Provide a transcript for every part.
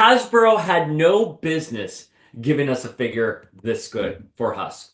Hasbro had no business giving us a figure this good for Husk.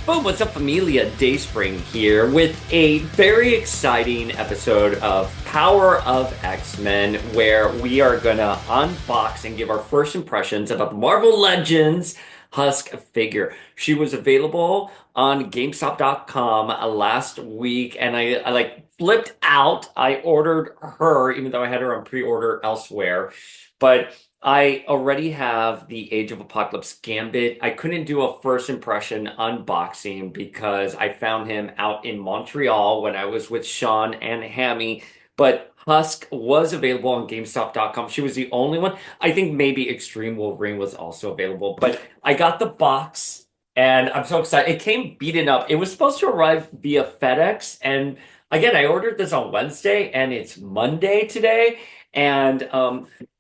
Boom, what's up, familia? Dayspring here with a very exciting episode of Power of X-Men, where we are gonna unbox and give our first impressions about the Marvel Legends Husk figure. She was available on GameStop.com last week, and I like flipped out. I ordered her, even though I had her on pre-order elsewhere, but I already have the Age of Apocalypse Gambit. I couldn't do a first impression unboxing because I found him out in Montreal when I was with Sean and Hammy. But Husk was available on GameStop.com. She was the only one. I think maybe Extreme Wolverine was also available. But I got the box and I'm so excited. It came beaten up. It was supposed to arrive via FedEx. And again, I ordered this on Wednesday and it's Monday today. And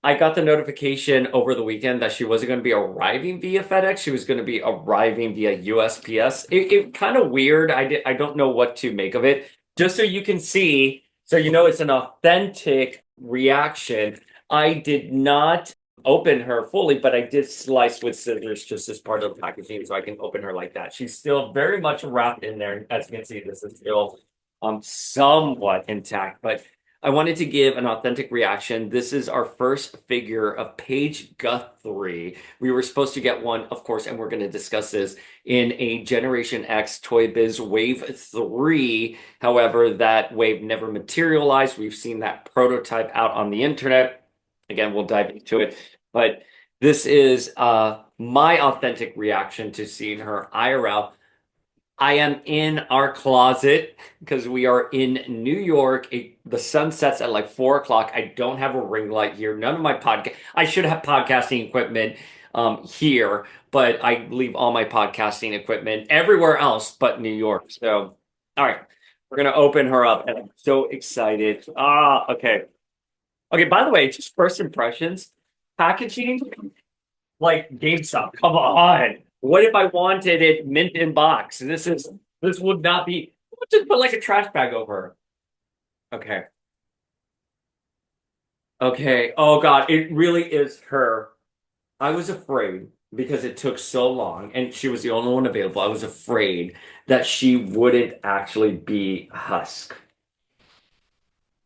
I got the notification over the weekend that she wasn't going to be arriving via FedEx. She was going to be arriving via USPS. It kind of weird. I don't know what to make of it. Just so you can see, so you know it's an authentic reaction. I did not open her fully, but I did slice with scissors just as part of the packaging, so I can open her like that. She's still very much wrapped in there. As you can see, this is still somewhat intact, but I wanted to give an authentic reaction. This is our first figure of Paige Guthrie. We were supposed to get one, of course, and we're going to discuss this in a Generation X Toy Biz Wave 3. However, that wave never materialized. We've seen that prototype out on the internet. Again, we'll dive into it. But this is my authentic reaction to seeing her IRL. I am in our closet because we are in New York. The sun sets at like 4 o'clock. I don't have a ring light here. None of my podcast. I should have podcasting equipment here, but I leave all my podcasting equipment everywhere else but New York. So, all right, we're gonna open her up, and I'm so excited. Okay. Okay. By the way, just first impressions. Packaging like GameStop. Come on. What if I wanted it mint in box? This would not be. Just put like a trash bag over. Okay. Okay. Oh God, it really is her. I was afraid because it took so long and she was the only one available. I was afraid that she wouldn't actually be Husk.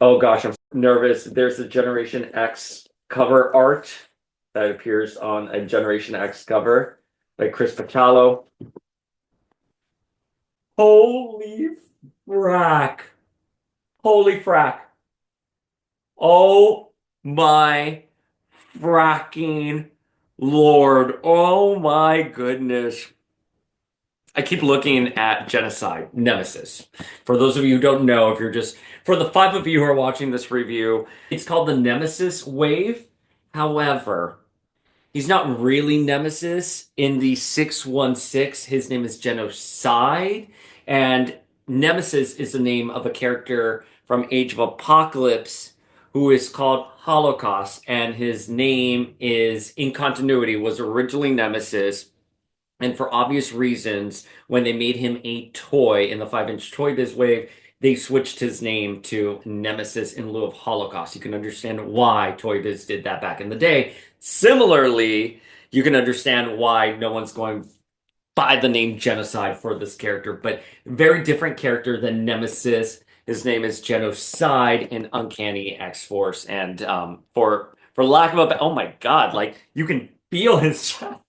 Oh gosh, I'm nervous. There's the Generation X cover art that appears on a Generation X cover by Chris Pachalo. Holy frack. Holy frack. Oh my fracking Lord. Oh my goodness. I keep looking at Genocide, Nemesis. For those of you who don't know, if you're just, for the 5 of you who are watching this review, it's called the Nemesis Wave. However, he's not really Nemesis. In the 616, his name is Genocide. And Nemesis is the name of a character from Age of Apocalypse who is called Holocaust. And his name is, in continuity, was originally Nemesis. And for obvious reasons, when they made him a toy in the 5-inch Toy Biz Wave, they switched his name to Nemesis in lieu of Holocaust. You can understand why Toy Biz did that back in the day. Similarly, you can understand why no one's going by the name Genocide for this character, but very different character than Nemesis. His name is Genocide in Uncanny X-Force, and for lack of a, oh my God, like you can feel his chest.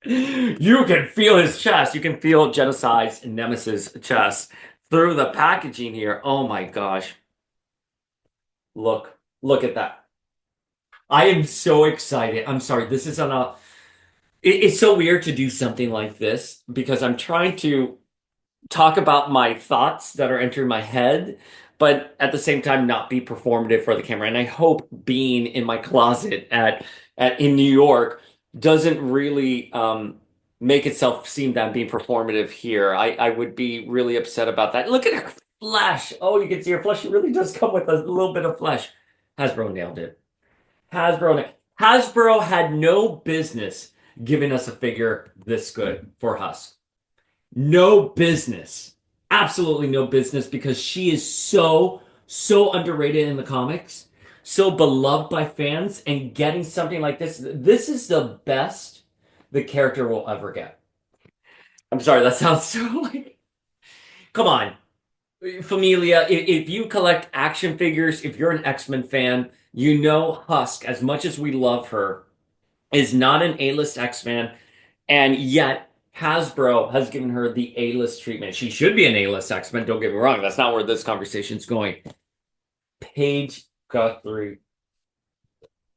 You can feel his chest. You can feel Genocide's Nemesis chest through the packaging here. Oh my gosh. Look at that. I am so excited. I'm sorry. This is on a, it's so weird to do something like this because I'm trying to talk about my thoughts that are entering my head, but at the same time not be performative for the camera. And I hope being in my closet at in New York doesn't really make itself seem that I'm being performative here. I would be really upset about that. Look at her flesh. Oh, you can see her flesh. She really does come with a little bit of flesh. Hasbro nailed it. Hasbro had no business giving us a figure this good for Husk. No business. Absolutely no business because she is so underrated in the comics. so beloved by fans, and getting something like this is the best the character will ever get. I'm sorry, that sounds so like, come on. Familia, if you collect action figures, if you're an X-Men fan, you know Husk, as much as we love her, is not an A-list X-Man, and yet Hasbro has given her the A-list treatment. She should be an A-list X-Men, don't get me wrong. That's not where this conversation's going. Paige Guthrie.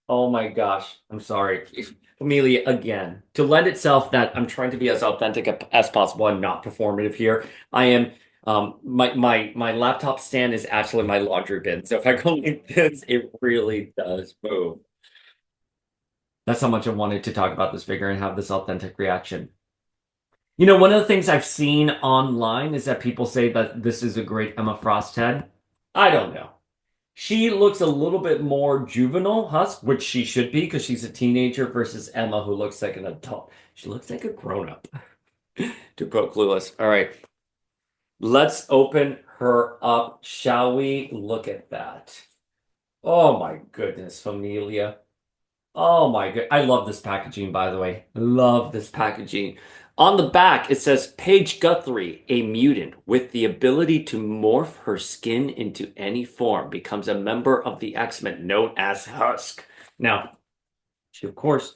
Oh my gosh. I'm sorry. Amelia, again, to lend itself that I'm trying to be as authentic as possible and not performative here. I am my laptop stand is actually my laundry bin. So if I go like this, it really does move. That's how much I wanted to talk about this figure and have this authentic reaction. You know, one of the things I've seen online is that people say that this is a great Emma Frost head. I don't know. She looks a little bit more juvenile, Husk, which she should be because she's a teenager versus Emma, who looks like an adult. She looks like a grown-up, to quote Clueless. All right, let's open her up, shall we? Look at that. Oh my goodness, Familia. Oh my god. I love this packaging, by the way. Love this packaging. On the back, it says Paige Guthrie, a mutant with the ability to morph her skin into any form, becomes a member of the X-Men known as Husk. Now, she, of course,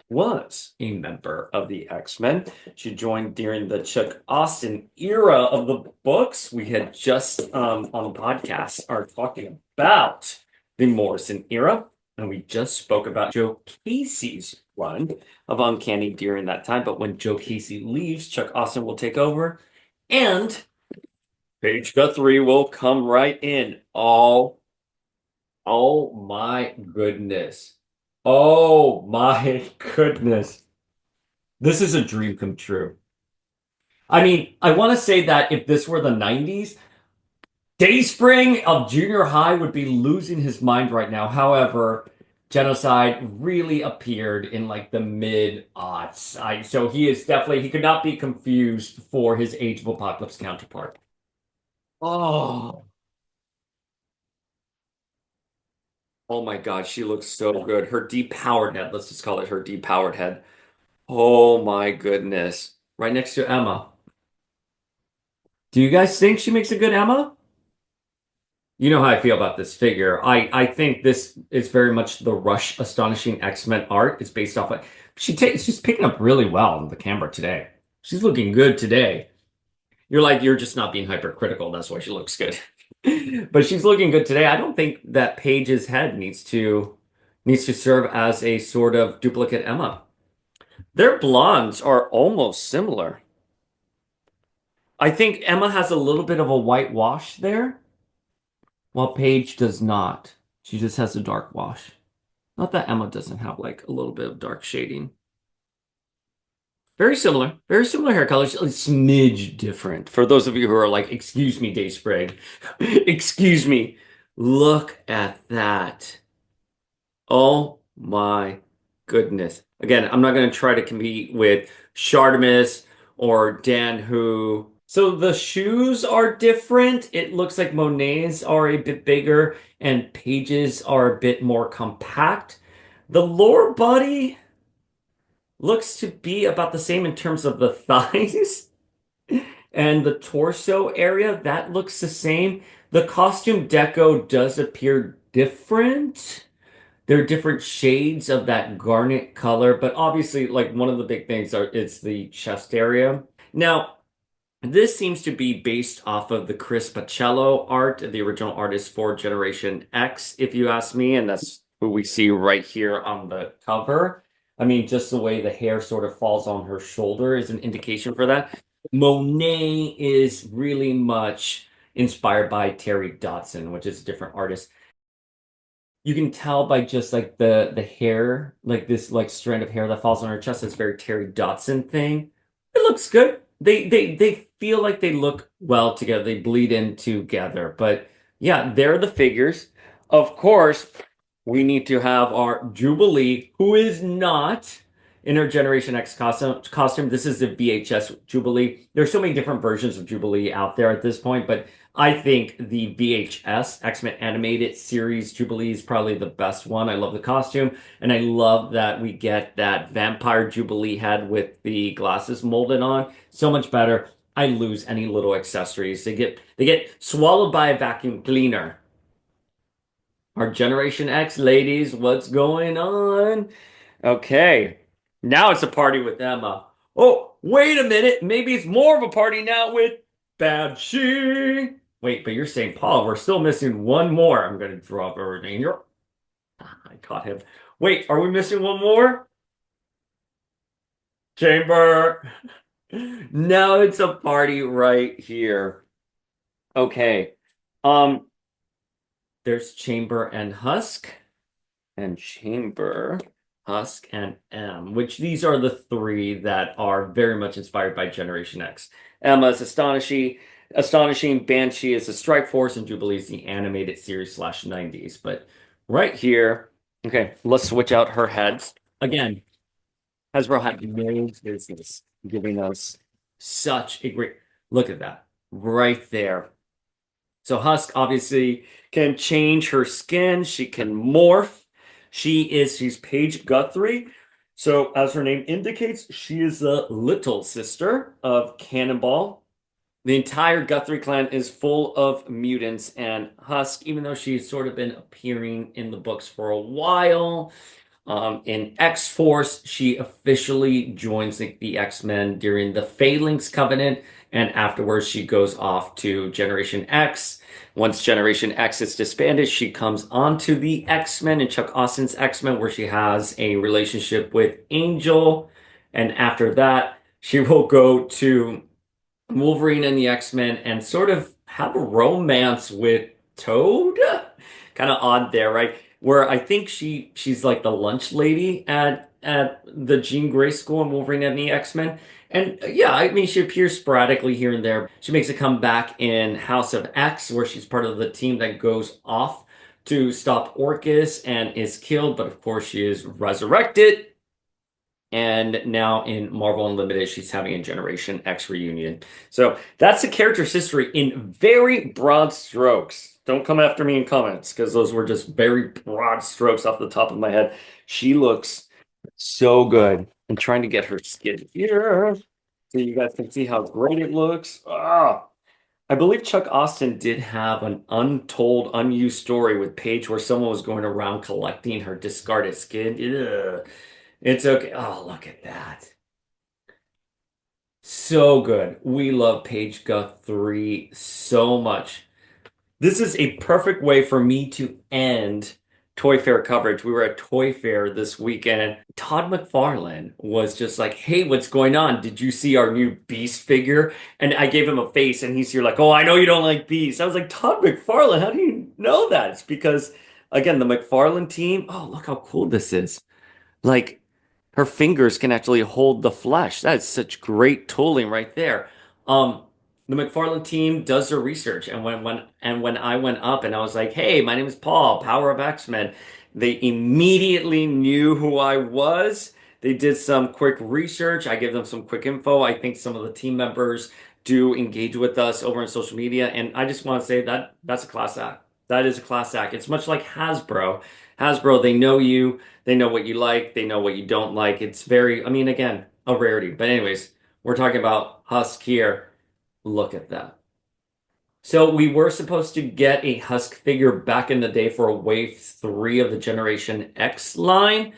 was a member of the X-Men. She joined during the Chuck Austin era of the books. We had just on the podcast are talking about the Morrison era, and we just spoke about Joe Casey's run of Uncanny during that time. But when Joe Casey leaves, Chuck Austin will take over, and Paige Guthrie will come right in. Oh my goodness. Oh my goodness. This is a dream come true. I mean, I want to say that if this were the 90s, Dayspring of junior high would be losing his mind right now. However, Genocide really appeared in like the mid-aughts. So he is definitely, he could not be confused for his Age of Apocalypse counterpart. Oh, oh my God, she looks so good. Her depowered head, let's just call it her depowered head. Oh my goodness. Right next to Emma. Do you guys think she makes a good Emma? You know how I feel about this figure. I think this is very much the Rush Astonishing X-Men art. It's based off of she's picking up really well on the camera today. She's looking good today. You're just not being hypercritical. That's why she looks good. But she's looking good today. I don't think that Paige's head needs to serve as a sort of duplicate Emma. Their blondes are almost similar. I think Emma has a little bit of a white wash there, while Paige does not. She just has a dark wash. Not that Emma doesn't have like a little bit of dark shading. Very similar hair colors, a smidge different. For those of you who are like, excuse me, Day Sprague, excuse me, look at that. Oh my goodness. Again, I'm not going to try to compete with Shardamus or Dan Who. So the shoes are different. It looks like Monet's are a bit bigger and Paige's are a bit more compact. The lower body looks to be about the same in terms of the thighs and the torso area. That looks the same. The costume deco does appear different. There are different shades of that garnet color, but obviously, like one of the big things are it's the chest area. Now, this seems to be based off of the Chris Pacello art, the original artist for Generation X, if you ask me, and that's who we see right here on the cover. I mean, just the way the hair sort of falls on her shoulder is an indication for that. Monet is really much inspired by Terry Dodson, which is a different artist. You can tell by just like the hair, like this like strand of hair that falls on her chest. It's very Terry Dodson thing. It looks good. They feel like they look well together. They bleed in together. But yeah, they're the figures. Of course, we need to have our Jubilee, who is not in her Generation X costume. This is the VHS Jubilee. There's so many different versions of Jubilee out there at this point, but I think the VHS X-Men animated series Jubilee is probably the best one. I love the costume, and I love that we get that vampire Jubilee head with the glasses molded on. So much better. I lose any little accessories. They get swallowed by a vacuum cleaner. Our Generation X ladies, what's going on? Okay. Now it's a party with Emma. Oh, wait a minute. Maybe it's more of a party now with Babsy. Wait, but you're saying Paul, we're still missing one more. I'm gonna drop everything here. I caught him. Wait, are we missing one more? Chamber. No, it's a party right here. Okay. Um, there's Chamber and Husk. And Chamber, Husk, and M, which these are the three that are very much inspired by Generation X. Emma is astonishing. Banshee is the Strike Force, and Jubilee is the animated series slash 90s. But right here, okay, let's switch out her heads. Again, Hasbro had no business giving us such a great look at that right there. So Husk obviously can change her skin. She can morph. She's Paige Guthrie. So as her name indicates, she is the little sister of Cannonball. The entire Guthrie clan is full of mutants, and Husk, even though she's sort of been appearing in the books for a while, in X-Force, she officially joins the X-Men during the Phalanx Covenant, and afterwards she goes off to Generation X. Once Generation X is disbanded, she comes onto the X-Men and Chuck Austin's X-Men, where she has a relationship with Angel, and after that, she will go to Wolverine and the X-Men and sort of have a romance with Toad. Kind of odd there, right? Where I think she's like the lunch lady at the Jean Grey School in Wolverine and the X-Men. And yeah, I mean she appears sporadically here and there. She makes a comeback in House of X, where she's part of the team that goes off to stop Orcus and is killed, but of course she is resurrected. And now in Marvel Unlimited, she's having a Generation X reunion. So that's the character's history in very broad strokes. Don't come after me in comments because those were just very broad strokes off the top of my head. She looks so good. I'm trying to get her skin here so you guys can see how great it looks. Ah, I believe Chuck Austin did have an untold, unused story with Paige where someone was going around collecting her discarded skin. Ugh. It's okay. Oh, look at that. So good. We love Paige Guthrie so much. This is a perfect way for me to end Toy Fair coverage. We were at Toy Fair this weekend. Todd McFarlane was just like, "Hey, what's going on? Did you see our new Beast figure?" And I gave him a face, and he's here like, "Oh, I know you don't like Beast." I was like, "Todd McFarlane, how do you know that?" It's because, again, the McFarlane team. Oh, look how cool this is. Like her fingers can actually hold the flesh. That is such great tooling right there. Um, the McFarlane team does their research, and when I went up and I was like, "Hey, my name is Paul, Power of X-Men," they immediately knew who I was. They did some quick research. I gave them some quick info. I think some of the team members do engage with us over on social media, and I just want to say that that's a class act. That is a class act. It's much like Hasbro. Hasbro, they know you. They know what you like. They know what you don't like. It's very, I mean, again, a rarity. But anyways, we're talking about Husk here. Look at that. So we were supposed to get a Husk figure back in the day for a wave three of the Generation X line.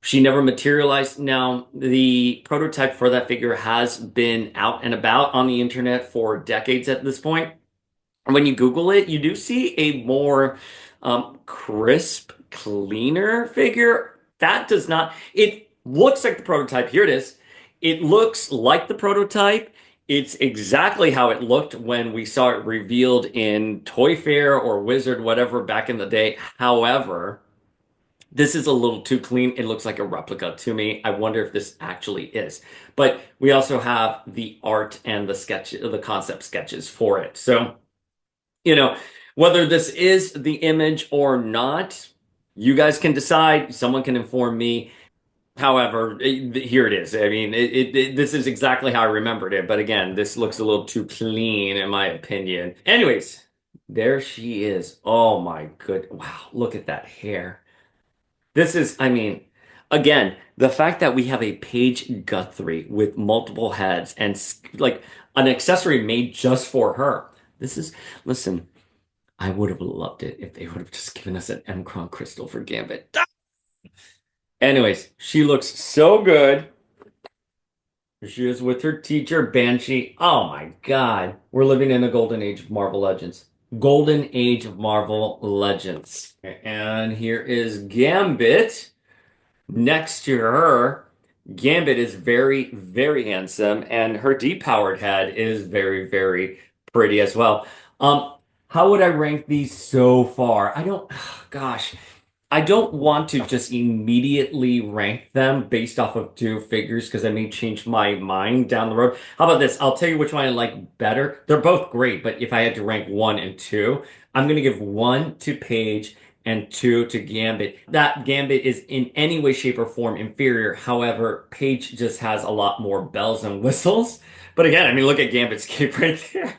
She never materialized. Now, the prototype for that figure has been out and about on the internet for decades at this point. When you Google it, you do see a more crisp, cleaner figure. That does not, it looks like the prototype. Here it is. It looks like the prototype. It's exactly how it looked when we saw it revealed in Toy Fair or Wizard, whatever, back in the day. However, this is a little too clean. It looks like a replica to me. I wonder if this actually is. But we also have the art and the concept sketches for it. So, you know, whether this is the image or not, you guys can decide. Someone can inform me. However, here it is. I mean, this is exactly how I remembered it. But again, this looks a little too clean in my opinion. Anyways, there she is. Oh my good. Wow, look at that hair. This is, I mean, again, the fact that we have a Paige Guthrie with multiple heads and like an accessory made just for her. This is, listen, I would have loved it if they would have just given us an Emcron crystal for Gambit. Anyways, she looks so good. She is with her teacher, Banshee. Oh my God. We're living in a golden age of Marvel Legends. Golden age of Marvel Legends. And here is Gambit. Next to her, Gambit is very, very handsome, and her depowered head is very, very pretty as well. Um, how would I rank these so far? I don't, gosh. I don't want to just immediately rank them based off of two figures because I may change my mind down the road. How about this? I'll tell you which one I like better. They're both great, but if I had to rank one and two, I'm going to give one to Paige and two to Gambit. That Gambit is in any way, shape, or form inferior. However, Paige just has a lot more bells and whistles. But again, I mean, look at Gambit's cape right there.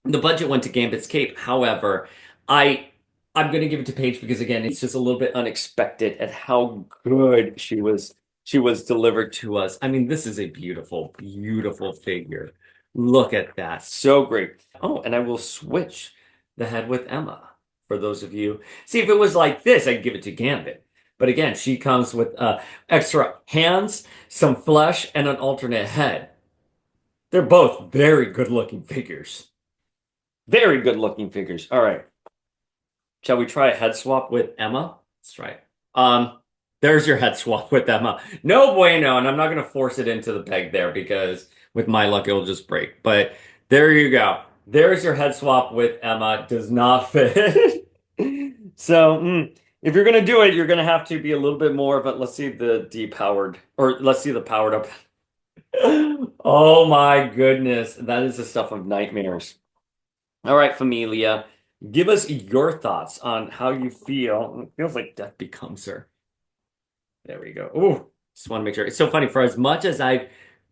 The budget went to Gambit's cape. However, I I'm gonna give it to Paige because again, it's just a little bit unexpected at how good she was delivered to us. I mean, this is a beautiful, beautiful figure. Look at that. So great. Oh, and I will switch the head with Emma for those of you. See, if it was like this, I'd give it to Gambit. But again, she comes with extra hands, some flesh, and an alternate head. They're both very good looking figures. Very good looking figures. All right. Shall we try a head swap with Emma? That's right. Um, there's your head swap with Emma. No bueno, and I'm not gonna force it into the peg there because with my luck it'll just break. But there you go. There's your head swap with Emma. Does not fit. So if you're gonna do it, you're gonna have to be a little bit more of a. Let's see the depowered, or let's see the powered up. Oh my goodness, that is the stuff of nightmares. All right, Familia, give us your thoughts on how you feel. It feels like death becomes her. There we go. Ooh, just want to make sure. It's so funny. For as much as I've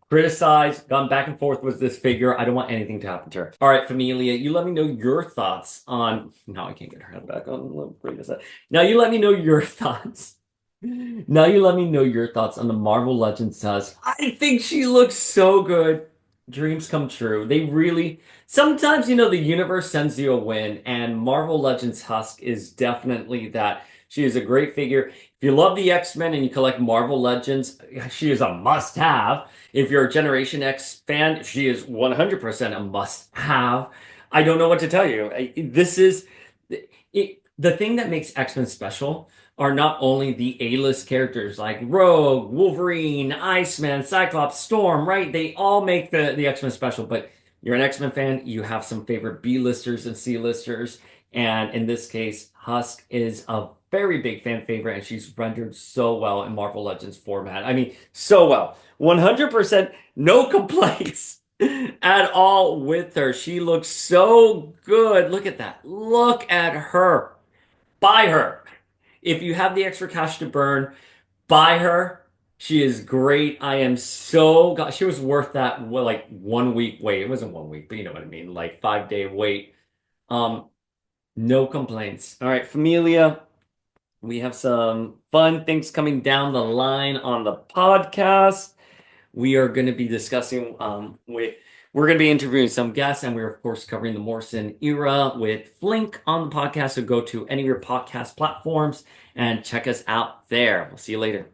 criticized, gone back and forth with this figure, I don't want anything to happen to her. All right, Familia, you let me know your thoughts on. No, I can't get her head back on. Let me bring this up. Now you let me know your thoughts. Now you let me know your thoughts on the Marvel Legends Husk. I think she looks so good. Dreams come true. They really sometimes, the universe sends you a win, and Marvel Legends Husk is definitely that. She is a great figure. If you love the X-Men and you collect Marvel Legends, she is a must-have. If you're a Generation X fan, she is 100% a must-have. I don't know what to tell you. This is the thing that makes X-Men special are not only the A-list characters like Rogue, Wolverine, Iceman, Cyclops, Storm, right? They all make the X-Men special, but you're an X-Men fan, you have some favorite B-listers and C-listers, and in this case, Husk is a very big fan favorite, and she's rendered so well in Marvel Legends format. I mean, so well. 100% no complaints at all with her. She looks so good. Look at that. Look at her. Buy her. If you have the extra cash to burn, buy her. She is great. I am so God, she was worth that like 1 week wait. It wasn't 1 week, but you know what I mean, like 5 day wait. Um, no complaints. All right, Familia, we have some fun things coming down the line on the podcast. We are going to be discussing we're going to be interviewing some guests, and we're of course covering the Morrison era with Flink on the podcast. So go to any of your podcast platforms and check us out there. We'll see you later.